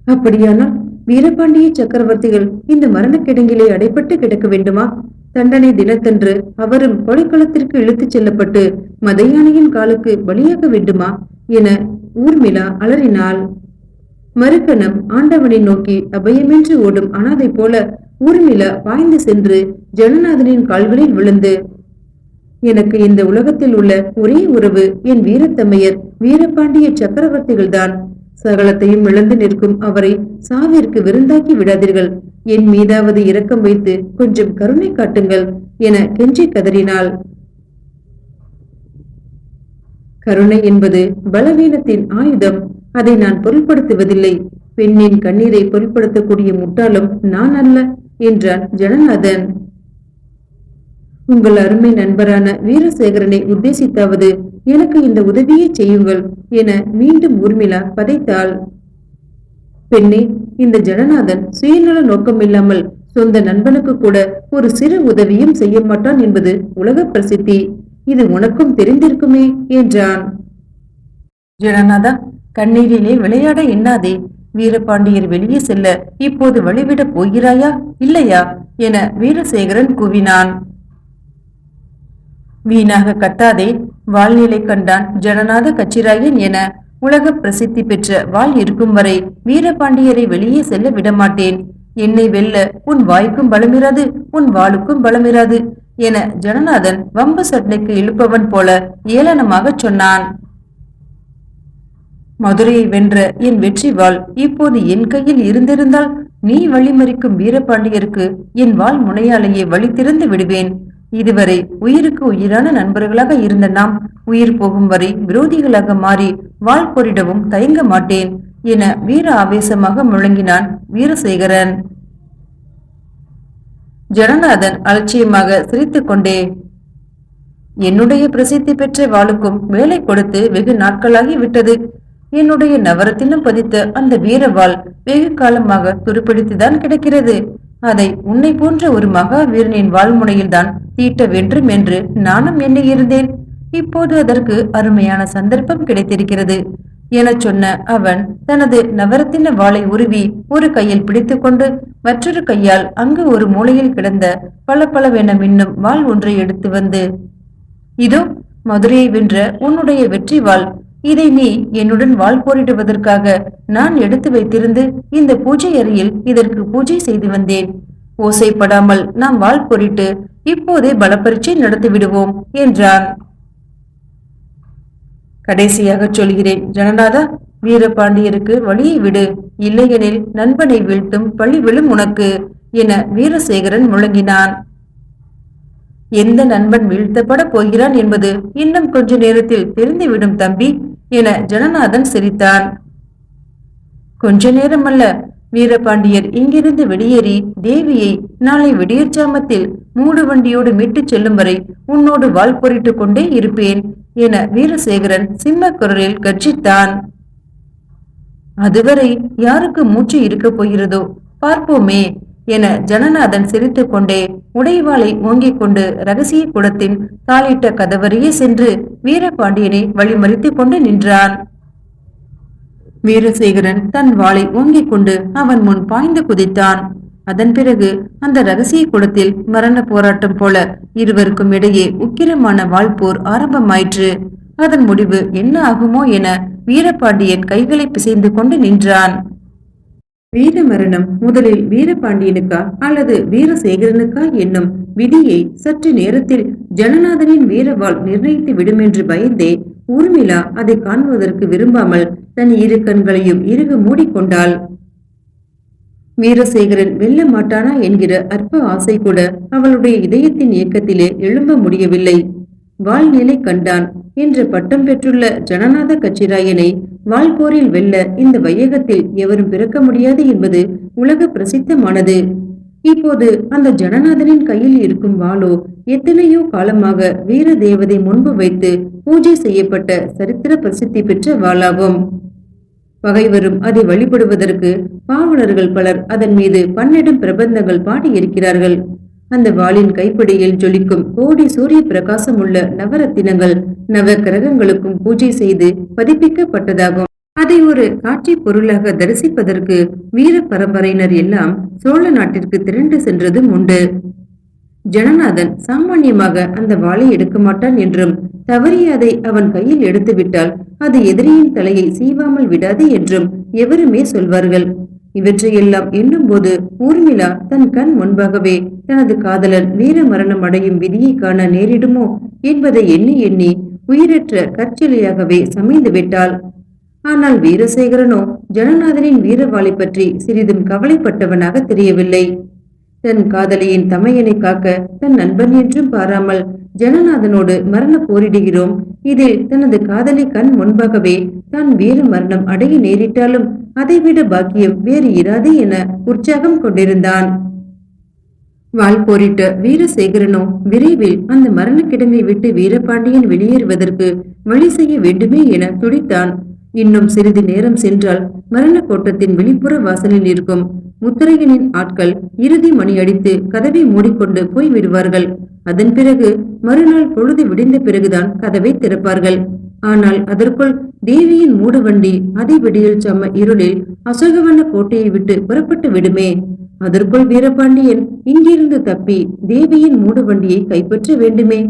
அப்படியானால் வீரபாண்டிய சக்கரவர்த்திகள் இந்த மரணக்கிடங்கிலே அடைப்பட்டு கிடக்க வேண்டுமா? தண்டனை தினத்தன்று அவரும் கொலைக்களத்திற்கு இழுத்துச் செல்லப்பட்டு மதையானையின் காலுக்கு பலியாக வேண்டுமா என ஊர்மிளா அலறினாள். மறுகணம் ஆண்டவனை நோக்கி அபயமின்றி ஓடும் அனாதை போல ஊர்மிளா பாய்ந்து சென்று ஜனநாதனின் கால்களில் விழுந்து, எனக்கு இந்த உலகத்தில் உள்ள ஒரே உறவு என் வீரத்தமையர் வீரபாண்டிய சக்கரவர்த்திகள்தான். சகலத்தையும் இழந்து நிற்கும் அவரை சாவிற்கு விருந்தாக்கி விடாதீர்கள். என் மீதாவது இரக்கம் வைத்து கொஞ்சம் கருணை காட்டுங்கள் என கெஞ்சி கதறினாள். கருணை என்பது பலவீனத்தின் ஆயுதம். அதை நான் பொருட்படுத்துவதில்லை. பெண்ணின் கண்ணீரை பொருட்படுத்தக்கூடிய முட்டாளும் நான் அல்ல என்றான் ஜனநாதன். உங்கள் அருமை நண்பரான வீரசேகரனை உத்தேசித்தாவது எனக்கு இந்த உதவியை செய்யுங்கள் என மீண்டும் ஊர்மிளா பதைத்தாள். பெண்ணே, இந்த ஜனநாதன் சுயநல நோக்கம் இல்லாமல் சொந்த நண்பனுக்கு கூட ஒரு சிறு உதவியும் செய்ய மாட்டான் என்பது உலக பிரசித்தி. இது உனக்கும் தெரிந்திருக்குமே என்றான். ஜனநாதா, கண்ணீரிலே விளையாட எண்ணாதே. வீரபாண்டியர் வெளியே செல்ல இப்போது வழிவிடப் போகிறாயா இல்லையா என வீரசேகரன் கூவினான். வீணாக கத்தாதே. வாழ்நிலை கண்டான் ஜனநாத கச்சிராயன் என உலக பிரசித்தி பெற்ற வாழ் இருக்கும் வரை வீரபாண்டியரை வெளியே செல்ல விடமாட்டேன். என்னை வெல்ல உன் வாய்க்கும் பலமிராது, உன் வாளுக்கும் பலமிராது என ஜனநாதன் வம்பு சட்டைக்கு இழுப்பவன் போல ஏளனமாக சொன்னான். மதுரையை வென்ற என் வெற்றி வாள் இப்போது என் கையில் இருந்திருந்தால் நீ வழிமறிக்கும் வீரபாண்டியருக்கு என் வாள் முனையாலேயே வழி திறந்து விடுவேன். இதுவரை உயிருக்கு உயிரான நண்பர்களாக இருந்த நாம் உயிர் போகும் வரை விரோதிகளாக மாறி வாள் பொறிடவும் தயங்க மாட்டேன் என வீர ஆவேசமாக முழங்கினான் வீரசேகரன். ஜனநாதன் அலட்சியமாக சிரித்துக் கொண்டே, என்னுடைய பிரசித்தி பெற்ற வாளுக்கும் வேலை கொடுத்து வெகு நாட்களாகி விட்டது. என்னுடைய நவரத்தினம் பதித்த அந்த வீரவாள் வெகு காலமாக துருப்பிடித்துதான் கிடக்கிறது. அதை உன்னை போன்ற ஒரு மகா வீரனின் வாழ்முனையில் தான் தீட்ட வேண்டும் என்று நானும் எண்ணியிருந்தேன். இப்போது அதற்கு அருமையான சந்தர்ப்பம் கிடைத்திருக்கிறது என சொன்ன அவன் தனது நவரத்தின வாளை உருவி ஒரு கையில் பிடித்துக்கொண்டு மற்றொரு கையால் அங்கு ஒரு மூலையில் கிடந்த பளபளவென மின்னும் வாள் ஒன்றை எடுத்து வந்து, இதோ மதுரையை வென்ற உன்னுடைய வெற்றி வாள். இதை நீ என்னுடன் வாள் போரிடுவதற்காக நான் எடுத்து வைத்திருந்து இந்த பூஜை அறையில் இதற்கு பூஜை செய்து வந்தேன். ஓசைப்படாமல் நாம் வாள் போரிட்டு இப்போதே பலப்பரீட்சை நடத்தி விடுவோம் என்றான். கடைசியாக சொல்கிறேன் ஜனநாதா, வீரபாண்டியருக்கு வழியை விடு, இல்லையெனில் நண்பனை வீழ்த்தும் பழி விழும் உனக்கு என வீரசேகரன் முழங்கினான். எந்த நண்பன் வீழ்த்தப்பட போகிறான் என்பது இன்னும் கொஞ்ச நேரத்தில் தெரிந்துவிடும் தம்பி என ஜனநாதன் சிரித்தான். கொஞ்ச நேரம் அல்ல, வீரபாண்டியர் இங்கிருந்து வெளியேறி தேவியை நாளை விடியற்சாமத்தில் மூடு வண்டியோடு மீட்டுச் செல்லும் வரை உன்னோடு வாள் பொறிட்டுக் கொண்டே இருப்பேன் என வீரசேகரன் சிம்ம குரலில் கர்ஜித்தான். அதுவரை யாருக்கு மூச்சு இருக்க போகிறதோ பார்ப்போமே என ஜனநாதன் சிரித்துக் கொண்டே உடைவாளை ஓங்கிக் கொண்டு ரகசிய குடத்தின் தாளிட்ட கதவரையே சென்று வீரபாண்டியனை வழிமறித்துக் கொண்டு நின்றான். வீரசேகரன் தன் வாளை ஓங்கிக் கொண்டு அவன் முன் பாய்ந்து குதித்தான். அதன் பிறகு அந்த ரகசிய குடத்தில் மரண போராட்டம் போல இருவருக்கும் இடையே உக்கிரமான வாழ்போர் ஆரம்பமாயிற்று. அதன் முடிவு என்ன ஆகுமோ என வீரபாண்டியன் கைகளை பிசைந்து கொண்டு நின்றான். வீர மரணம் முதலில் வீரபாண்டியனுக்கா அல்லது வீரசேகரனுக்கா என்னும் விதியை சற்று நேரத்தில் ஜனநாதனின் வீரவாள் நிர்ணயித்து விடும் என்று பயந்தே ஊர்மிளா அதை காண்பதற்கு விரும்பாமல் தன் இரு கண்களையும் இறுக மூடிக்கொண்டாள். வீரசேகரன் வெல்ல மாட்டானா என்கிற அற்ப ஆசை கூட அவளுடைய இதயத்தின் இயக்கத்திலே எழும்ப முடியவில்லை. வாழ்நிலை கண்டான் என்ற பட்டம் பெற்றுள்ள ஜனநாத கச்சிராயனை வாழ்போரில் வெல்ல இந்த வையகத்தில் எவரும் பிறக்க முடியாது என்பது உலக பிரசித்தமானது. இப்போது அந்த ஜனநாதனின் கையில் இருக்கும் வாளோ எத்தனையோ காலமாக வீர தேவதை முன்பு வைத்து பூஜை செய்யப்பட்ட சரித்திர பிரசித்தி பெற்ற வாளாகும். பகைவரும் அதை வழிபடுவதற்கு பாவலர்கள் பலர் அதன் மீது பன்னிடும் பிரபந்தங்கள் பாடியிருக்கிறார்கள். அந்த வாளின் கைப்பிடியில் ஜொலிக்கும் கோடி சூரிய பிரகாசம் உள்ள நவரத்தினங்கள் நவ கிரகங்களுக்கும் பூஜை செய்து பதிப்பிக்கப்பட்டதாகும். அதை ஒரு காட்சி பொருளாக தரிசிப்பதற்கு வீர பரம்பரையினர் எல்லாம் சோழ நாட்டிற்கு திரண்டு சென்றதும் உண்டு. ஜனநாதன் சாமானியமாக அந்த வாளை எடுக்க மாட்டான் என்றும், தவறி அதை அவன் கையில் எடுத்துவிட்டால் அது எதிரியின் தலையை சீவாமல் விடாது என்றும் எவருமே சொல்வார்கள். இவற்றையெல்லாம் எண்ணும் போது ஊர்மிளா தன் கண் முன்பாகவே தனது காதலன் வீர மரணம் அடையும் விதியை காண நேரிடுமோ என்பதை எண்ணி எண்ணி உயிரற்ற கற்சிலையாகவே சமைந்து விட்டாள். ஆனால் வீரசேகரனோ ஜனநாதனின் வீரவாளை பற்றி சிறிதும் கவலைப்பட்டவனாக தெரியவில்லை. தன் காதலியின் தமையனை காக்க தன் நண்பன் என்றும் பாராமல் ஜனநாதனோடு மரண போரிடுகிறோம், இதில் தனது காதலி கண் முன்பாகவே தான் வீர மரணம் அடைய நேரிட்டாலும் அதைவிட பாக்கியம் வேறு இராதே என உற்சாகம் கொண்டிருந்தான். வாள் போரிட்ட வீரசேகரனோ விரைவில் அந்த மரண கிடங்கை விட்டு வீரபாண்டியன் வெளியேறுவதற்கு வழி செய்ய வேண்டுமே என துடித்தான். இன்னும் சிறிது நேரம் சென்றால் மரண கோட்டத்தின் வெளிப்புற வாசலில் இருக்கும் முத்தரையனின் ஆட்கள் இறுதி மணி அடித்து கதவை மூடிக்கொண்டு போய் விடுவார்கள். அதன் பிறகு மறுநாள் பொழுது விடிந்த பிறகுதான் கதவை திறப்பார்கள். ஆனால் அதற்குள் தேவியின் மூடு வண்டி அதி விடியல் சம்ம இருளில் அசோகவன கோட்டையை விட்டு புறப்பட்டு விடுமே. அதற்குள் வீரபாண்டியன் இங்கிருந்து தப்பி தேவியின் மூடு வண்டியை கைப்பற்ற வேண்டுமே.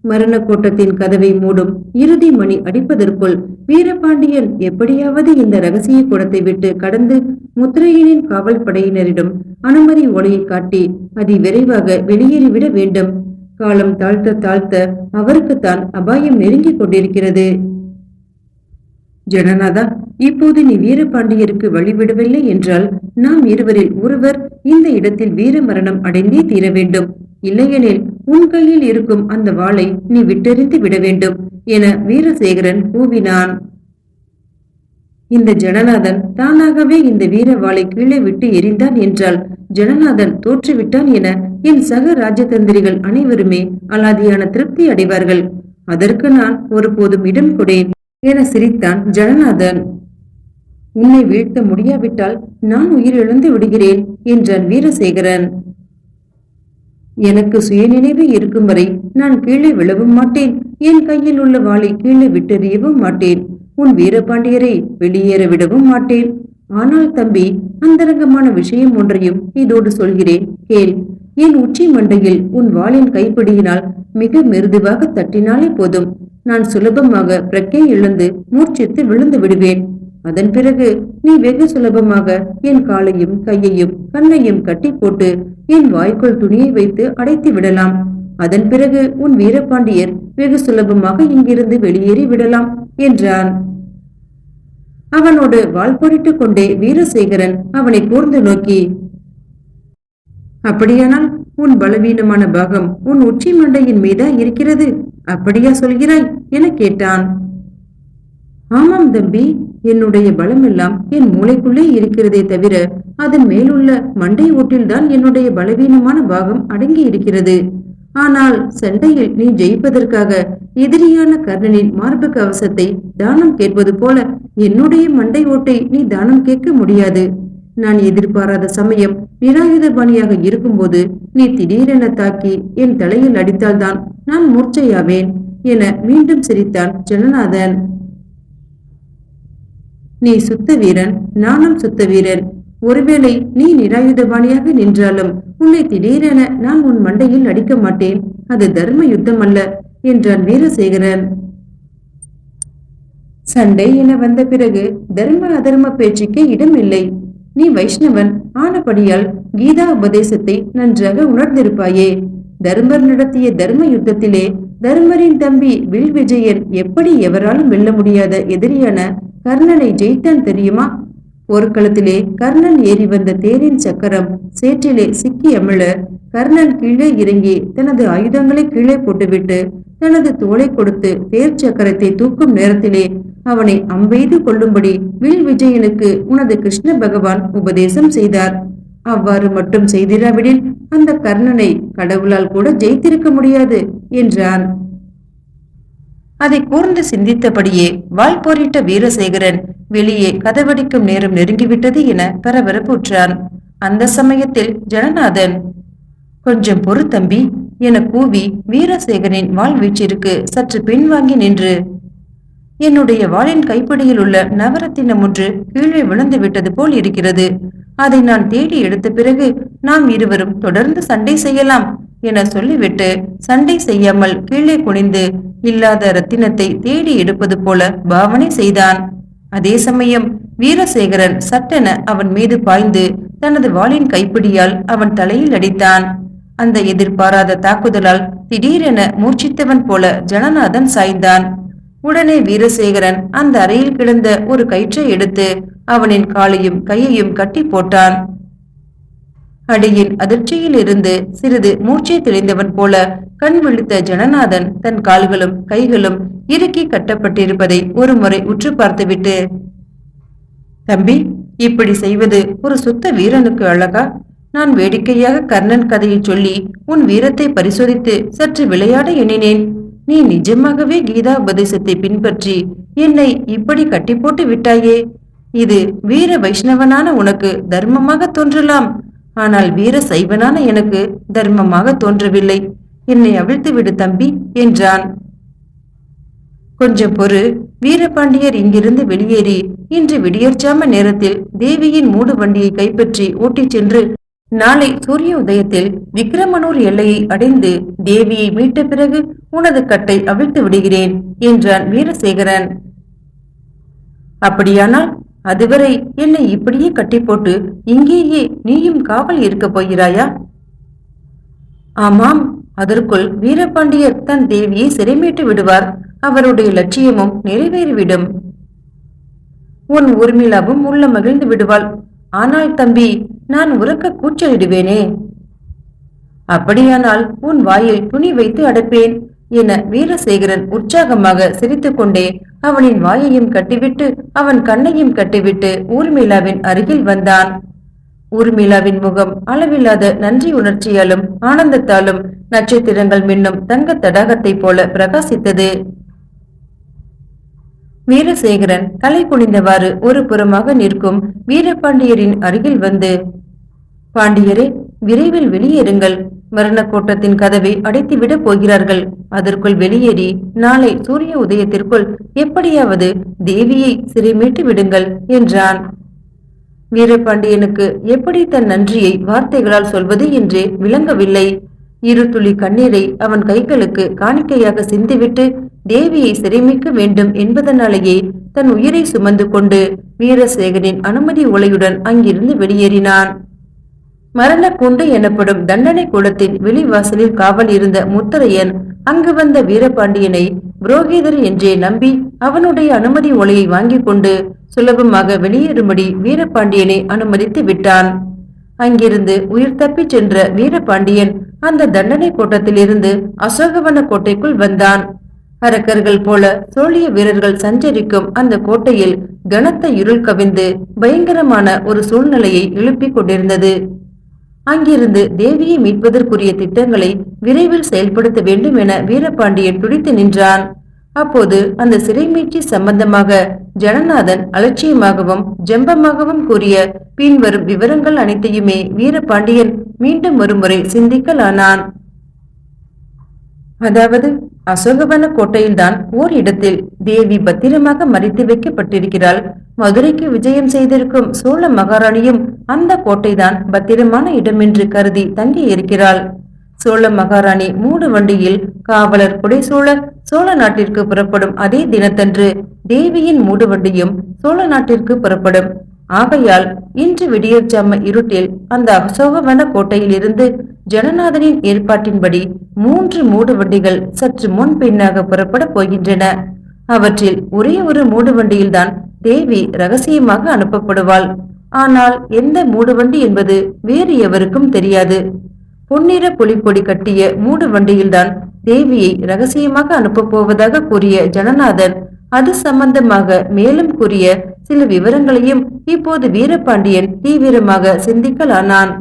மரண கோட்டத்தின் கதவை மூடும் இறுதி மணி அடிப்பதற்குள் வீரபாண்டியன் எப்படியாவது இந்த ரகசிய கூடத்தை விட்டு கடந்து முத்திரையனின் காவல் படையினரிடம் அனுமதி ஒலையை காட்டி அதி விரைவாக வெளியேறிவிட வேண்டும். காலம் தாழ்த்த தாழ்த்த அவருக்குத்தான் அபாயம் நெருங்கிக் கொண்டிருக்கிறது. ஜனநாதா, இப்போது நீ வீரபாண்டியருக்கு வழிவிடவில்லை என்றால் நாம் இருவரில் ஒருவர் இந்த இடத்தில் வீர மரணம் அடைந்தே தீர வேண்டும். இல்லையெனில் உன் கையில் இருக்கும் அந்த வாளை நீ விட்டெறிந்து விட வேண்டும் என வீரசேகரன் கூவினான். இந்த ஜனநாதன் தானாகவே இந்த வீர வாளை கீழே விட்டு எறிந்தான் என்றால் ஜனநாதன் தோற்றுவிட்டான் என என் சக ராஜதந்திரிகள் அனைவருமே அலாதியான திருப்தி அடைவார்கள். அதற்கு நான் ஒருபோதும் இடம் கொடேன் என சிரித்தான் ஜனநாதன். உன்னை வீழ்த்த முடியாவிட்டால் நான் உயிரிழந்து விடுகிறேன் என்றான் வீரசேகரன். எனக்கு சுயநினைவு இருக்கும் வரை நான் கீழே விழவும் மாட்டேன், என் கையில் உள்ள வாளை கீழே விட்டெறியவும் மாட்டேன், உன் வீரபாண்டியரை வெளியேற விடவும் மாட்டேன். ஆனால் தம்பி, அந்தரங்கமான விஷயம் ஒன்றையும் இதோடு சொல்கிறேன், கேள். என் உச்சி மண்டையில் உன் வாளின் கைப்பிடியினால் மிக மிருதுவாக தட்டினாலே போதும், நான் சுலபமாக பிரக்கை இழந்து மூர்ச்சித்து விழுந்து விடுவேன். அதன் பிறகு நீ வெகு சுலபமாக என் காலையும் கையையும் கண்ணையும் கட்டி போட்டு என் வாய்க்குள் துணியை வைத்து அடைத்து விடலாம். அதன் பிறகு உன் வீரபாண்டியர் வெகு சுலபமாக இங்கிருந்து வெளியேறி விடலாம் என்றான். அவனோடு வாள் போரிட்டுக் கொண்டே வீரசேகரன் அவனை கூர்ந்து நோக்கி, அப்படியானால் உன் பலவீனமான பாகம் உன் உச்சி மண்டையின் மீதா இருக்கிறது, அப்படியா சொல்கிறாய் என கேட்டான். ஆமாம் தம்பி, என்னுடைய பலமெல்லாம் என் மூளைக்குள்ளே இருக்கிறதே தவிர அதன் மேலுள்ள மண்டை ஓட்டில்தான் என்னுடைய பலவீனமான பாகம் அடங்கி இருக்கிறது. ஆனால் சண்டையில் நீ ஜெயிப்பதற்காக எதிரியான கர்ணனின் மார்பு கவசத்தை தானம் கேட்பது போல என்னுடைய மண்டை ஓட்டை நீ தானம் கேட்க முடியாது. நான் எதிர்பாராத சமயம் நிராயுதபாணியாக இருக்கும்போது நீ திடீரென தாக்கி என் தலையில் அடித்தால்தான் நான் மூர்ச்சையாவேன் என மீண்டும் சிரித்தான் ஜனநாதன். நீ சுத்த வீரன், நானும் சுத்த வீரன். ஒருவேளை நீ நிராயுதபாணியாக நின்றாலும் உன்னை திடீரென நான் உன் மண்டையில் அடிக்க மாட்டேன். அது தர்ம யுத்தம் அல்ல என்றான் வீரசேகரன். சண்டை என வந்த பிறகு தர்ம அதர்ம பேச்சுக்கே இடம் இல்லை. நீ வைஷ்ணவன் ஆனபடியால் கீதா உபதேசத்தை நன்றாக உணர்ந்திருப்பாயே. தர்மர் நடத்திய தர்ம யுத்தத்திலே தர்மரின் தம்பி வில் விஜயன் எப்படி எவராலும் வெல்ல முடியாத எதிரியான கர்ணனை ஜெயித்தான் தெரியுமா? போர்க்களத்திலே கர்ணன் ஏறி வந்த தேரின் சக்கரம் சேற்றிலே சிக்கி அமிழ கர்ணன் கீழே இறங்கி தனது ஆயுதங்களை கீழே போட்டுவிட்டு தனது தோளை கொடுத்து தேர் சக்கரத்தை தூக்கும் நேரத்திலே அவனை அம்பெய்து கொள்ளும்படி வில் விஜயனுக்கு உனது கிருஷ்ண பகவான் உபதேசம் செய்தார். அவ்வாறு மட்டும் செய்திராவிடில் அந்த கர்ணனை கடவுளால் கூட ஜெயித்திருக்க முடியாது என்றான். அதை கூர்ந்து சிந்தித்தபடியே வாள் போரிட்ட வீரசேகரன் வெளியே கதவடிக்கும் நேரம் நெருங்கிவிட்டது என பரபரப்புற்றான். அந்த சமயத்தில் ஜனநாதன், "கொஞ்சம் பொறு தம்பி" என கூவி வீரசேகரின் வாள் வீச்சிற்கு சற்று பின்வாங்கி நின்று, "என்னுடைய வாளின் கைப்பிடியில் உள்ள நவரத்தினம் ஒன்று கீழே விழுந்து விட்டது போல் இருக்கிறது. அதை நான் தேடி எடுத்த பிறகு நாம் இருவரும் தொடர்ந்து சண்டை செய்யலாம் என சொல்லிவிட்டு சண்டை செய்யாமல் கீழே குனிந்து இல்லாத ரத்தினத்தை தேடி எடுப்பது போல பாவனை செய்தான். அதே சமயம் வீரசேகரன் சட்டென அவன் மீது பாய்ந்து தனது வாளின் கைப்பிடியால் அவன் தலையில் அடித்தான். அந்த எதிர்பாராத தாக்குதலால் திடீரென மூர்ச்சித்தவன் போல ஜனநாதன் சாய்ந்தான். உடனே வீரசேகரன் அந்த அறையில் கிடந்த ஒரு கயிற்றை எடுத்து அவனின் காலையும் கையையும் கட்டி போட்டான். அடியின் அதிர்ச்சியில் இருந்து சிறிது மூச்சை தெளிந்தவன் போல கண் விழித்த ஜனநாதன் தன் கால்களும் கைகளும் இறுக்கி கட்டப்பட்டிருப்பதை ஒரு முறை உற்று பார்த்துவிட்டு, "தம்பி, இப்படி செய்வது ஒரு சுத்த வீரனுக்கு அழகா? நான் வேடிக்கையாக கர்ணன் கதையை சொல்லி உன் வீரத்தை பரிசோதித்து சற்று விளையாட எண்ணினேன். நீ நிஜமாகவே கீதா உபதேசத்தை பின்பற்றி என்னை இப்படி கட்டி போட்டு விட்டாயே. இது வீர வைஷ்ணவனான உனக்கு தர்மமாக தோன்றலாம். ஆனால் வீர சைவனான எனக்கு தர்மமாக தோன்றவில்லை. என்னை அவிழ்த்து விடு தம்பி" என்றான். "கொஞ்சம் பொறு. வீரபாண்டியர் இங்கிருந்து வெளியேறி இன்று விடியற்சாம நேரத்தில் தேவியின் மூடு வண்டியை கைப்பற்றி ஓட்டிச் சென்று நாளை சூரிய உதயத்தில் விக்கிரமனூர் எல்லையை அடைந்து தேவியை மீட்ட பிறகு உனது கட்டை அவிழ்த்து விடுகிறேன்" என்றான் வீரசேகரன். "அப்படியானால் அதுவரை என்னை இப்படியே கட்டி போட்டு இங்கேயே நீயும் காவல் இருக்கப் போகிறாயா?" "ஆமாம். அதற்குள் வீரபாண்டியர் தன் தேவியை சிறைமீட்டு விடுவார். அவருடைய லட்சியமும் நிறைவேறிவிடும். உன் ஊர்மிளாவும் உள்ள மகிழ்ந்து விடுவாள். ஆனால் தம்பி, நான் உறக்க கூச்சலிடுவேனே." "அப்படியானால் உன் வாயில் துணி வைத்து அடைப்பேன்" என வீரசேகரன் உற்சாகமாக சிரித்துக்கொண்டே அவனின் வாயையும் கட்டிவிட்டு அவன் கண்ணையும் கட்டிவிட்டு ஊர்மிளாவின் அருகில் வந்தான். ஊர்மிளாவின் முகம் அளவில்லாத நன்றி உணர்ச்சியாலும் ஆனந்தத்தாலும் நட்சத்திரங்கள் மின்னும் தங்க தடாகத்தை போல பிரகாசித்தது. வீரசேகரன் தலை குனிந்தவாறு ஒரு புறமாக நிற்கும் வீரபாண்டியரின் அருகில் வந்து, "பாண்டியரே, விரைவில் வெளியேறுங்கள். மரணக்கோட்டத்தின் கதவை அடைத்துவிடப் போகிறார்கள். அதற்குள் வெளியேறி நாளை சூரிய உதயத்திற்குள் எப்படியாவது தேவியை சிறைமீட்டு விடுங்கள்" என்றான். வீரபாண்டியனுக்கு எப்படி தன் நன்றியை வார்த்தைகளால் சொல்வது என்றே விளங்கவில்லை. இரு துளி கண்ணீரை அவன் கைகளுக்கு காணிக்கையாக சிந்திவிட்டு தேவியை சிறைமிக்க வேண்டும் என்பதனாலேயே தன் உயிரை சுமந்து கொண்டு வீரசேகரின் அனுமதி ஓலையுடன் அங்கிருந்து வெளியேறினான். மரணக்கூண்டு எனப்படும் தண்டனை கூடத்தின் வெளிவாசலில் காவல் இருந்த முத்தரையன் அங்கு வந்த வீரபாண்டியனை புரோகிதர் என்றே நம்பி அவனுடைய அனுமதி ஓலையை வாங்கி கொண்டு சுலபமாக வெளியேறும்படி வீரபாண்டியனை அனுமதித்து விட்டான். அங்கிருந்து உயிர் தப்பிச் சென்ற வீரபாண்டியன் அந்த தண்டனை கோட்டத்தில் இருந்து அசோகவன கோட்டைக்குள் வந்தான். அரக்கர்கள் போல சோழிய வீரர்கள் சஞ்சரிக்கும் அந்த கோட்டையில் கனத்த இருள் கவிந்து பயங்கரமான ஒரு சூழ்நிலையை எழுப்பிக் கொண்டிருந்தது. அங்கிருந்து தேவியை மீட்பதற்குரிய திட்டங்களை விரைவில் செயல்படுத்த வேண்டும் என வீரபாண்டியன் துடித்து நின்றான். அப்போது அந்த சிறை மீட்சி சம்பந்தமாக ஜனநாதன் அலட்சியமாகவும் ஜம்பமாகவும் கூறிய பின்வரும் விவரங்கள் அனைத்தையுமே வீரபாண்டியன் மீண்டும் ஒருமுறை சிந்திக்கலானான். அதாவது, அசோகவன கோட்டையில்தான் ஓர் இடத்தில் தேவி பத்திரமாக மறைத்து வைக்கப்பட்டிருக்கிறாள். மதுரைக்கு விஜயம் செய்திருக்கும் சோழ மகாராணியும் அந்த கோட்டைதான் பத்திரமான இடம் என்று கருதி தங்கி இருக்கிறாள். சோழ மகாராணி மூடு வண்டியில் காவலர் புடைசூழ சோழ நாட்டிற்கு புறப்படும் அதே தினத்தன்று தேவியின் மூடு வண்டியும் சோழ நாட்டிற்கு புறப்படும். ஆகையால் இன்று விடியற்சாம இருட்டில் அந்த அசோகவன கோட்டையில் இருந்து ஜனநாதனின் ஏற்பாட்டின்படி 3 மூடு வண்டிகள் சற்று முன் பின்னாக புறப்பட போகின்றன. அவற்றில் ஒரே ஒரு மூடு வண்டியில்தான் தேவி ரகசியமாக அனுப்பப்படுவாள். ஆனால் எந்த மூடு வண்டி என்பது வேறு எவருக்கும் தெரியாது. பொன்னிற புலிக்கொடி கட்டிய மூடு வண்டியில்தான் தேவியை ரகசியமாக அனுப்பப் போவதாக கூறிய ஜனநாதன் அது சம்பந்தமாக மேலும் கூறிய சில விவரங்களையும் இப்போது வீரபாண்டியன் தீவிரமாக சிந்திக்கலானான்.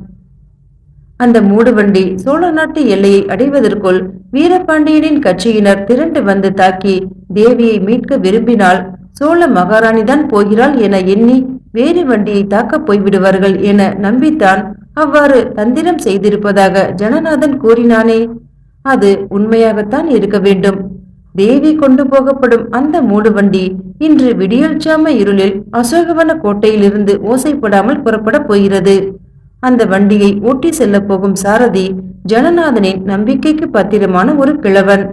அந்த மூடுவண்டி சோழ நாட்டு எல்லையை அடைவதற்குள் வீரபாண்டியனின் கட்சியினர் திரண்டு வந்து தாக்கி தேவியை மீட்க விரும்பினால் சோழ மகாராணிதான் போகிறாள் என எண்ணி வேறு வண்டியை தாக்கப் போய்விடுவார்கள் என நம்பித்தான் அவ்வாறு தந்திரம் செய்திருப்பதாக ஜனநாதன் கூறினானே. அது உண்மையாகத்தான் இருக்க வேண்டும். தேவி கொண்டு போகப்படும் அந்த மூடுவண்டி இன்று விடியல்சாம இருளில் அசோகவன கோட்டையிலிருந்து ஓசைப்படாமல் புறப்பட போகிறது. அந்த வண்டியை ஓட்டி செல்ல போகும் சாரதி ஜனநாதனின் நம்பிக்கைக்கு பத்திரமான ஒரு கிழவன்.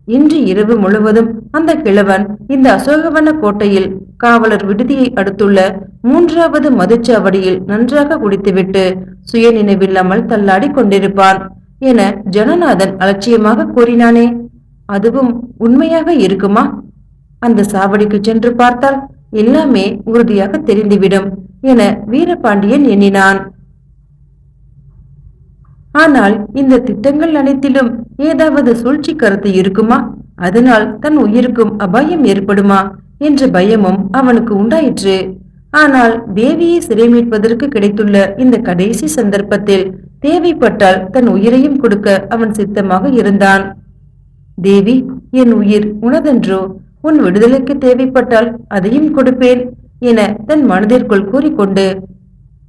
இன்று இரவு முழுவதும் அந்த கிழவன் இந்த அசோகவன கோட்டையில் காவலர் விடுதியை அடுத்துள்ள 3வது மதுச்சாவடியில் நன்றாக குடித்துவிட்டு சுய நினைவில்லாமல் தள்ளாடி கொண்டிருப்பான் என ஜனநாதன் அலட்சியமாக கூறினானே. அதுவும் உண்மையாக இருக்குமா? அந்த சாவடிக்கு சென்று பார்த்தால் எல்லாமே உறுதியாக தெரிந்துவிடும் என வீரபாண்டியன் எண்ணினான். ஆனால் இந்த திட்டங்கள் அனைத்திலும் ஏதாவது சூழ்ச்சி கருத்து இருக்குமா? அதனால் தன் உயிருக்கும் அபாயம் ஏற்படுமா என்ற பயமும் அவனுக்கு உண்டாயிற்று. ஆனால் தேவியை சிறை மீட்பதற்கு கிடைத்துள்ள இந்த கடைசி சந்தர்ப்பத்தில் தேவைப்பட்டால் தன் உயிரையும் கொடுக்க அவன் சித்தமாக இருந்தான். தேவி, என் உயிர் உனதென்றோ, உன் விடுதலைக்கு தேவைப்பட்டால் அதையும் கொடுப்பேன் என தன் மனதிற்குள் கூறிக்கொண்டு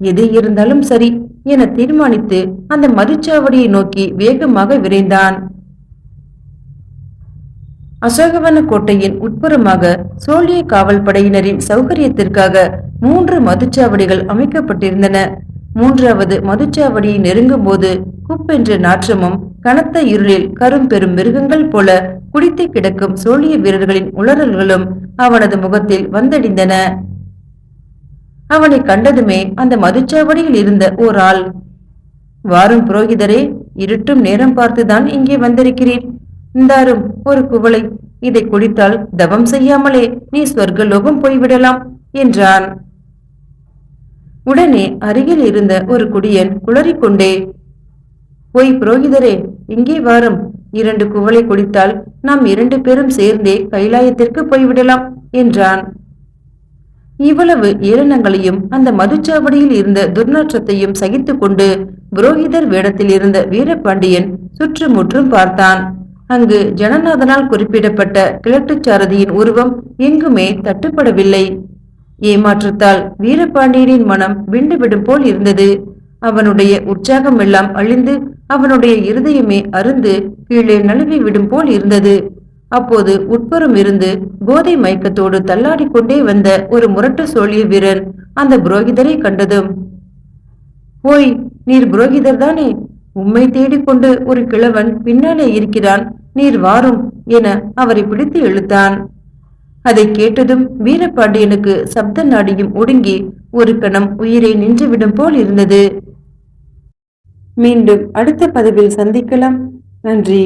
எது இருந்தாலும் சரி என தீர்மானித்து அந்த மதுச்சாவடியை நோக்கி வேகமாக விரைந்தான். அசோகவன கோட்டையின் உட்புறமாக சோழிய காவல் படையினரின் சௌகரியத்திற்காக 3 மதுச்சாவடிகள் அமைக்கப்பட்டிருந்தன. 3வது மதுச்சாவடியை நெருங்கும் போது குப்பென்ற நாற்றமும் கனத்த இருளில் கரும்பெரும் மிருகங்கள் போல குடித்து கிடக்கும் சோழிய வீரர்களின் உளறல்களும் அவனது முகத்தில் வந்தடிந்தன. அவனை கண்டதுமே அந்த மதுச்சாவடியில் இருந்த ஓர் ஆள், வாரும் புரோகிதரே, இருட்டும் நேரம் பார்த்துதான் இங்கே வந்திருக்கிறீர். இந்தாரும் ஒரு குவளை, இதை குடித்தால் தவம் செய்யாமலே நீ சொர்க்கலோகம் போய்விடலாம் என்றான். உடனே அருகில் இருந்த ஒரு குடியன் குளறிக்கொண்டே, ஓய் புரோகிதரே, இங்கே வாரும், 2 குவளை குடித்தால் நாம் 2 பேரும் சேர்ந்தே கைலாயத்திற்கு போய்விடலாம் என்றான். இவ்வளவு ஏளனங்களையும் அந்த மதுச்சாவடியில் இருந்த துர்நாற்றத்தையும் சகித்து கொண்டு புரோகிதர் வேடத்தில் இருந்த வீரபாண்டியன் சுற்றுமுற்றும் பார்த்தான். அங்கு ஜனநாதனால் குறிப்பிடப்பட்ட கிழட்டுச்சாரதியின் உருவம் எங்குமே தட்டுப்படவில்லை. ஏமாற்றத்தால் வீரபாண்டியனின் மனம் விண்டுவிடும் போல் இருந்தது. அவனுடைய உற்சாகம் எல்லாம் அழிந்து அவனுடைய இருதயமே அருந்து கீழே நழுவி விடும் போல் இருந்தது. அப்போது உட்புறம் இருந்து போதை மயக்கத்தோடு தள்ளாடி கொண்டே வந்த ஒரு முரட்டு சோழிய வீரன் அந்த புரோகிதரை கண்டதும், ஓய், நீர் புரோகிதர் தானே? உம்மை தேடிக்கொண்டு ஒரு கிழவன் பின்னாலே இருக்கிறான், நீர் வாரும் என அவரை பிடித்து இழுத்தான். அதை கேட்டதும் வீரபாண்டியனுக்கு சப்த நாடியும் ஒடுங்கி ஒரு கணம் உயிரை நின்றுவிடும் போல் இருந்தது. மீண்டும் அடுத்த பதிவில் சந்திக்கலாம். நன்றி.